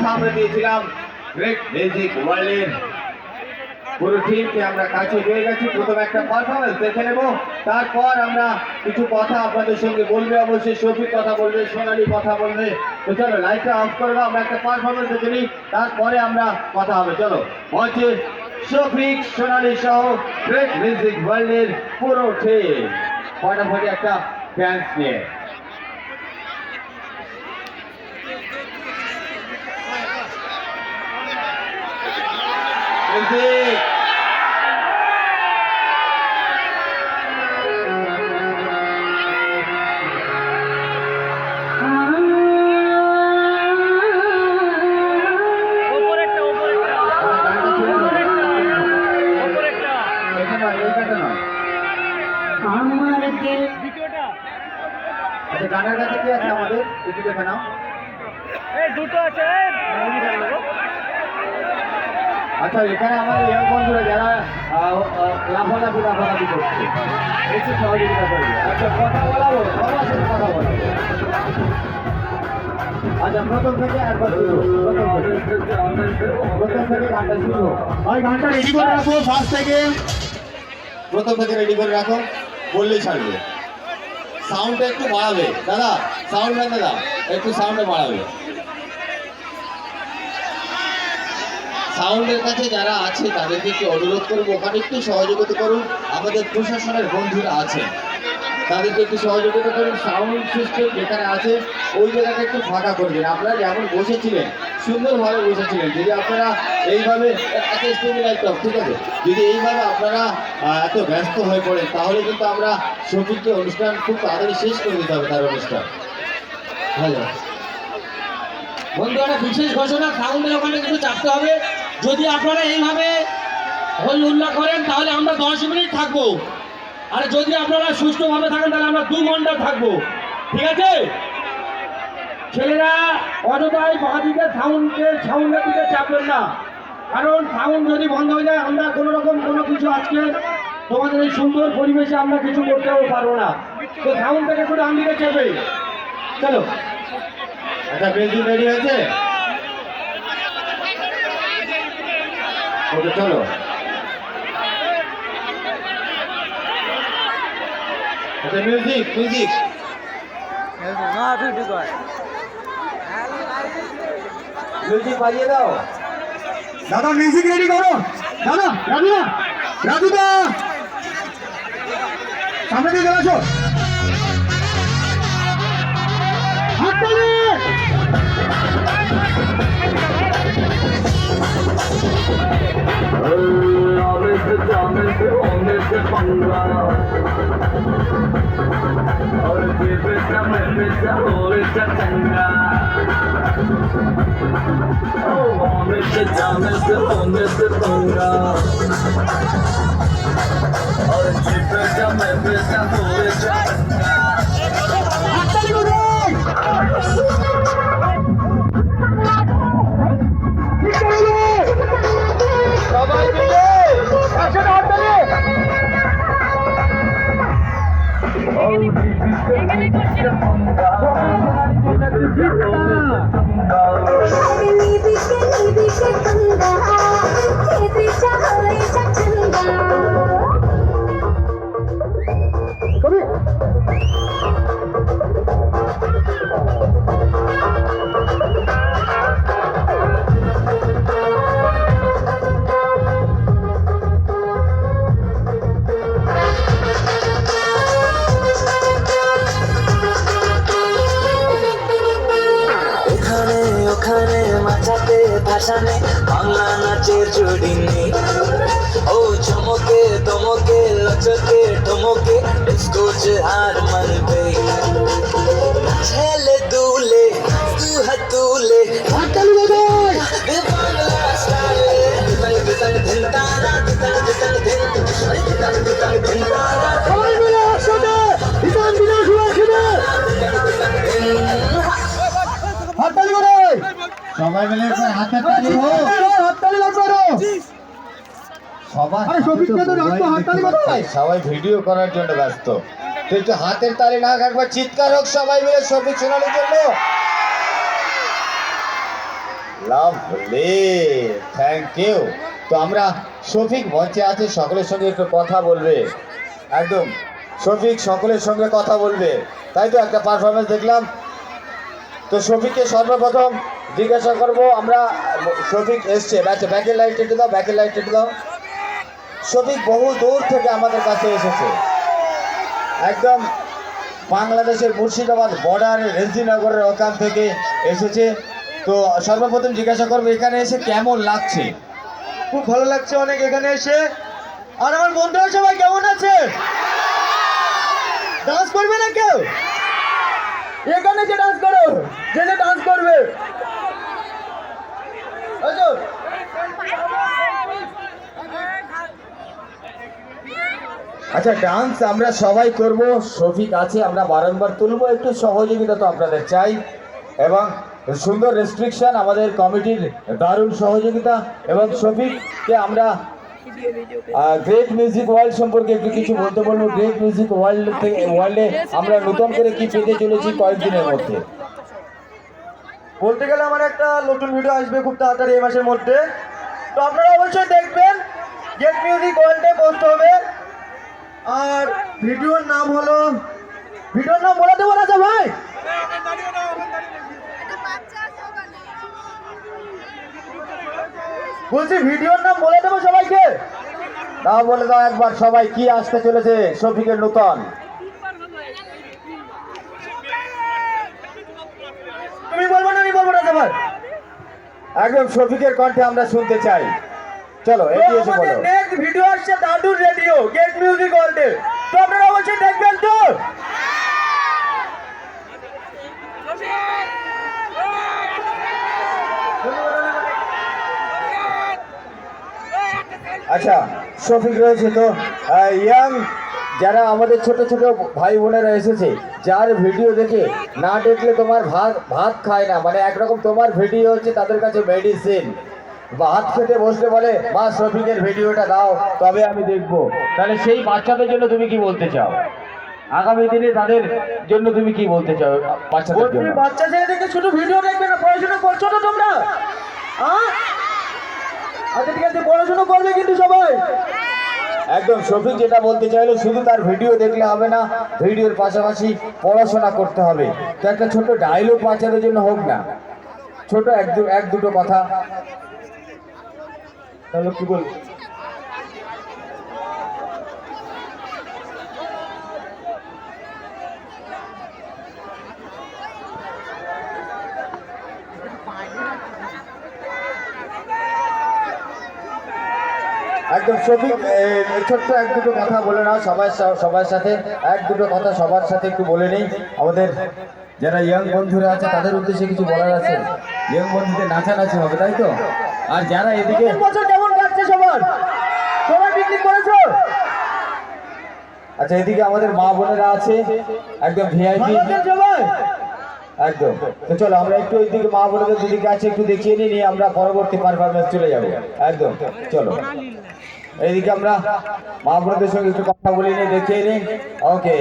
কথা আমরা দিয়েছিলাম গ্রেট মিউজিক ওয়ার্ল্ডের পুরো টিমকে আমরা কাছে পেয়ে গেছি। প্রথম একটা পারফরমেন্স দেখে নেব, তারপর আমরা কিছু কথা আপনাদের সঙ্গে বলবে। অবশ্যই শফিক কথা বলবে, সোনালি কথা বলবে। তো চলো লাইটটা অফ করে দাও, আমরা একটা পারফরমেন্স দেখে নিই, তারপরে আমরা কথা হবে। চলো মঞ্চে শফিক, সোনালি সহ গ্রেট মিউজিক ওয়ার্ল্ডের পুরো টিম ফটাফট একটা ড্যান্স নিয়ে। মিউজিক গানের কাছে কি আছে আমাদের একটু দেখে নাও। দুটো আছে। আচ্ছা, এখানে আমাদের ইয়ং বন্ধুরা যারা লাফালাফি করছে একটু সহযোগিতা করবে। আচ্ছা, কথা বলাবো, সবার সাথে কথা বলাবো। আচ্ছা, প্রথম থেকে একবার প্রথম থেকে গানটা শুরু। ওই গানটা রেডি করে রাখো, ফার্স্ট থেকে প্রথম থেকে রেডি করে রাখো, বললেই ছাড়বে। সাউন্ডটা একটু বাড়াবে দাদা, সাউন্ড ম্যান দাদা একটু সাউন্ডে বাড়াবে। সাউন্ডের কাছে যারা আছে তাদেরকে একটু অনুরোধ করবো, ওখানে একটু সহযোগিতা করুন। আমাদের প্রশাসনের বন্ধুরা আছেন, তাদেরকে একটু সহযোগিতা করুন। সাউন্ড সিস্টেম যেখানে আছে ওই জায়গাটা একটু ফাঁকা করবেন। আপনারা যেমন বসেছিলেন সুন্দরভাবে বসেছিলেন, যদি আপনারা এইভাবে ঠিক আছে, যদি এইভাবে আপনারা এত ব্যস্ত হয়ে পড়েন তাহলে কিন্তু আমরা শফিককে অনুষ্ঠান খুব তাড়াতাড়ি শেষ করে দিতে হবে, তার অনুষ্ঠান। হ্যালো বন্ধুরা, বিশেষ ঘোষণা, সাউন্ডের ওখানে কিন্তু চাপতে হবে। যদি আপনারা এইভাবে হই উল্লাস করেন তাহলে আমরা 10 মিনিট থাকবো, আর যদি আপনারা সুষ্ঠুভাবে থাকেন তাহলে আমরা 2 ঘন্টা থাকবো, ঠিক আছে? ছেলেরা অযথাই বাদিকে সাউন্ডের দিকে চাপবেন না, কারণ সাউন্ড যদি বন্ধ হয়ে যায় আমরা কোনো রকম কোনো কিছু আজকে তোমাদের এই সুন্দর পরিবেশে আমরা কিছু করতেও পারবো না। তো সাউন্ডটাকে একটু ডান দিকে চেপে চলো। আচ্ছা, মিউজিক রেডি হয়েছে? ওকে চলো। আচ্ছা, মিউজিক মিউজিক মিউজিক বাজিয়ে দাও দাদা, মিউজিক রেডি করো দাদা। রাজুদা সামনে দিয়ে চলে আসো। और ये बेटा मैं बेटा और चंगा ओ मैं से जाने से होने से पंगा और ये बेटा मैं बेटा और चंगा সবাই মিলে একসাথে হাত তালি। ভাষানে বাংলা নাচের জুড়ি নেই। ও চমকে দমকে লচকে ঠমকে ডিস্কো আর মারবে ছেলে দুলে তু হাতুলে হাতালি বাজায় বাংলা স্টাইলে বিতাল বিতাল ধিনতারা বিতাল বিতাল ধিন বিতাল বিতাল ধিনতারা সবাই মিলে একসাথে বিতাল বিতাল শুনে হাততালি করো, সবাই মিলে হাতের তালি হোক, হাততালি করো সবাই। সবাই ভিডিও করার জন্য ব্যস্ত, একটু হাতের তালি না, একবার চিৎকার হোক সবাই মিলে শফিক সোনালির জন্য। Lovely, thank you. তো আমরা শফিক মঞ্চে আছে, সকলের সঙ্গে একটু কথা বলবে। একদম শফিক সকলের সঙ্গে কথা বলবে, তাই তো একটা পারফরমেন্স দেখলাম। তো শফিককে সর্বপ্রথম জিজ্ঞাসা করবো আমরা, শফিক এসছে, আচ্ছা ব্যাকের লাইট টেটে দাও, ব্যাকের লাইট টেটে দাও। শফিক বহু দূর থেকে আমাদের কাছে এসেছে, একদম বাংলাদেশের মুর্শিদাবাদ বর্ডার রেজিনগরের ওখান থেকে এসেছে। তো সর্বপ্রথম জিজ্ঞাসা করবো এখানে এসে কেমন লাগছে? খুব ভালো লাগছে অনেক এখানে এসে। আর আমার বন্ধুরা সবাই কেমন আছে? ডান্স করবে না কেউ? এখানে যে ডান্স করো, যে যে ডান্স করবে। আচ্ছা, আচ্ছা ডান্স আমরা সবাই করব, শফিক আছে, আমরা বারংবার তুলবো, একটু সহযোগিতা তো আপনাদের চাই, এবং সুন্দর রেস্ট্রিকশন আমাদের কমিটির দারুণ সহযোগিতা। এবং শফিককে আমরা গ্রেট মিউজিক ওয়ার্ল্ড সম্পর্কে একটু কিছু বলতে বলবো। গ্রেট মিউজিক ওয়ার্ল্ডে আমরা নতুন করে কি পেতে চলেছি কয়েকদিনের মধ্যে। বলতে গেলে আমার একটা নতুন ভিডিও আসবে খুব তাড়াতাড়ি এই মাসের মধ্যে। তো আপনারা অবশ্যই দেখবেন, গেট মিউজিক ওয়ার্ল্ডে পোস্ট হবে। আর ভিডিওর নাম হলো, ভিডিওর নাম বলে দেবো রাজা ভাই? বলছি ভিডিওর নাম বলে দেবো সবাইকে? তাও বলে দাও একবার সবাই, কি আসতে চলেছে শফিকের নতুন? তুমি বলবো না আমি বলবো রাজা ভাই? একদম শফিকের কণ্ঠে আমরা শুনতে চাই, চলো এগিয়ে এসে বলো। নেক্সট ভিডিও আসছে দাদুর রেডিও গেট মিউজিক ওয়ার্ল্ডে, তো আপনারা অবশ্যই দেখবেন। তো আচ্ছা শফিক রয়েছে, তো ইয়াং যারা আমাদের ছোট ছোট ভাই বোনেরা এসেছে, যার ভিডিও দেখে না দেখলে তোমার ভাত খায় না, মানে একরকম তোমার ভিডিও হচ্ছে তাদের কাছে মেডিসিন। ভাত খেতে বসলে বলে মা শফিকের ভিডিওটা দাও তবে আমি দেখব। তাহলে সেই বাচ্চাদের জন্য তুমি কি বলতে চাও? আগামী দিনে তাদের জন্য তুমি কি বলতে চাও বাচ্চাদের জন্য? তুমি বাচ্চা ছেলেদেরকে শুধু ভিডিও দেখবে না, পড়াশোনা করছো না তোমরা? আচ্ছা ঠিক আছে, পড়াশোনা করবে কিন্তু সবাই। একদম শফিক যেটা বলতে চাইলো, শুধু তার ভিডিও দেখলে হবে না, ভিডিওর পাশাপাশি পড়াশোনা করতে হবে। তো একটা ছোট ডায়লগ বাচ্চাদের জন্য হোক না, ছোট এক দুটো কথা, তাহলে কি বলবো? একদম শফিক ছোট্ট এক দুটো কথা বলে নাও সবার সাথে, এক দুটো কথা সবার সাথে একটু বলে নেই। আমাদের যারা ইয়াং বন্ধুরা আছে তাদের উদ্দেশ্যে কিছু বলার আছে। ইয়াং বন্ধুদের নাচানাচি হবে, তাই তো? আর যারা এদিকে, বছর কেমন কাটছে সবার? সবাই পিকনিক করেছো? আচ্ছা এদিকে আমাদের মা বোনেরা আছে, একদম ভিআইপি সবাই একদম। তো চলো আমরা একটু ওইদিকে মা বোনেদের দুদিকে আছে একটু দেখিয়ে নিয়ে আমরা পরবর্তী পারফরমেন্স চলে যাবো। একদম চলো এইদিকে আমরা মা বোনদের সঙ্গে একটু কথা বলে নিয়ে দেখিয়ে নিই। ওকে।